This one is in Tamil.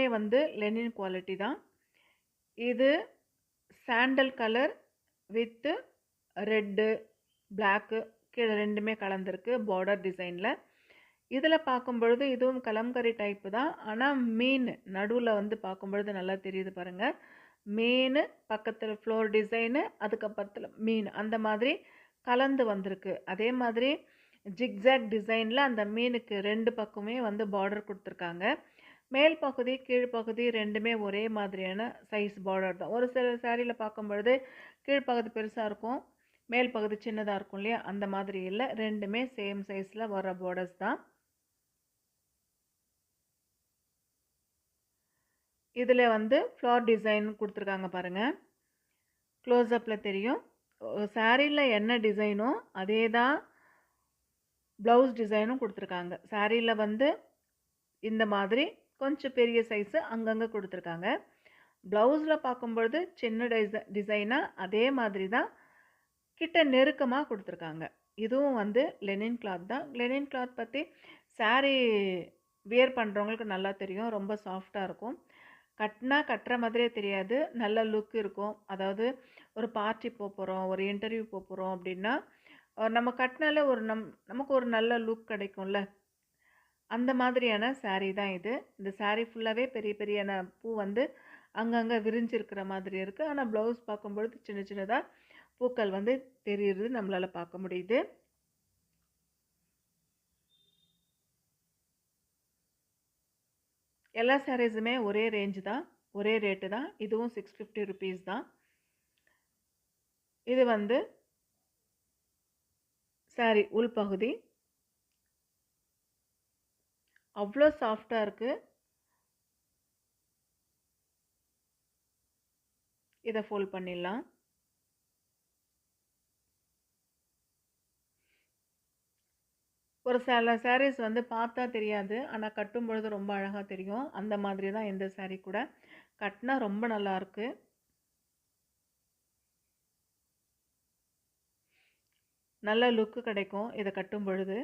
வந்து லெனின் குவாலிட்டி தான். இது sandal colour with red, black கீழ 2மே கலந்திருக்கு பார்டர் டிசைன்ல. இதில பார்க்கும்பொழுது இதுவும் கலம்கரி டைப் தான். ஆனா மீன் நடுவுல வந்து பார்க்கும்பொழுது நல்லா தெரியுது பாருங்க. மீனு, பக்கத்துல ஃப்ளோர் டிசைனு, அதுக்கப்புறத்துல மீன் அந்த மாதிரி கலந்து வந்திருக்கு. அதே மாதிரி ஜிக்ஸாக் டிசைன்ல அந்த மீனுக்கு 2 பக்கமே வந்து பார்டர் குடுத்துருக்காங்க. மேல் பகுதி, கீழ் பகுதி 2மே ஒரே மாதிரியான சைஸ் பார்டர் தான். ஒரு சில சாரீல பார்க்கும்பொழுது கீழ் பகுதி பெருசா இருக்கும். மேல் பகுதி சின்னதா இருக்கும் இல்லையா? அந்த மாதிரி இல்ல. 2மே சேம் சைஸ்ல வர பார்டர்ஸ் தான். இதுல வந்து ஃப்ளவர் டிசைன் குடுத்துருக்காங்க பாருங்க. க்ளோஸ் அப்ல தெரியும். சாரீல என்ன டிசைனோ அதே தான் ப்ளவுஸ் டிசைனும் குடுத்துருக்காங்க. சாரீல வந்து இந்த மாதிரி கொஞ்சம் பெரிய சைஸ் அங்கங்க குடுத்துருக்காங்க. ப்ளவுஸ்ல பார்க்கும்பொழுது சின்ன டிசைனா அதே மாதிரி தான் கிட்ட நெருக்கமா குடுத்துருக்காங்க. இதுவும் வந்து லெனின் கிளாத் தான். லெனின் கிளாத் பத்தி சாரி வியர் பண்றவங்களுக்கு நல்லா தெரியும். ரொம்ப சாஃப்ட்டா இருக்கும். கட்னா கட்டுற மாதிரியே தெரியாது. நல்ல லுக் இருக்கும். அதாவது ஒரு பார்ட்டி போறோம், ஒரு இன்டர்வியூ போறோம் அப்படின்னா, நம்ம கட்னாலே ஒரு நமக்கு ஒரு நல்ல லுக் கிடைக்கும்ல. அந்த மாதிரியான சாரி தான் இது. இந்த சாரி ஃபுல்லாவே பெரிய பெரியான பூ வந்து அங்கங்க விரிஞ்சிருக்கிற மாதிரி இருக்கு. ஆனா ப்ளவுஸ் பார்க்கும்பொழுது சின்ன சின்னதா பூக்கள் வந்து தெரியுறது நம்மளால பார்க்க முடியுது. எல்லா சாரீஸுமே ஒரே ரேஞ்ச் தான். ஒரே ரேட்டு தான். இதுவும் ₹650 தான். இது வந்து சாரி உள்பகுதி. அவ்ளோ சாஃப்ட்டா இருக்கு. இத ஃபோல்ட் பண்ணிடலாம். ஒரு சில சாரீஸ் வந்து பார்த்தா தெரியாது. ஆனா கட்டும்பொழுது ரொம்ப அழகா தெரியும். அந்த மாதிரி தான் இந்த சாரி கூட. கட்னா ரொம்ப நல்லாருக்கு. நல்ல லுக் கிடைக்கும் இத கட்டும்பொழுது.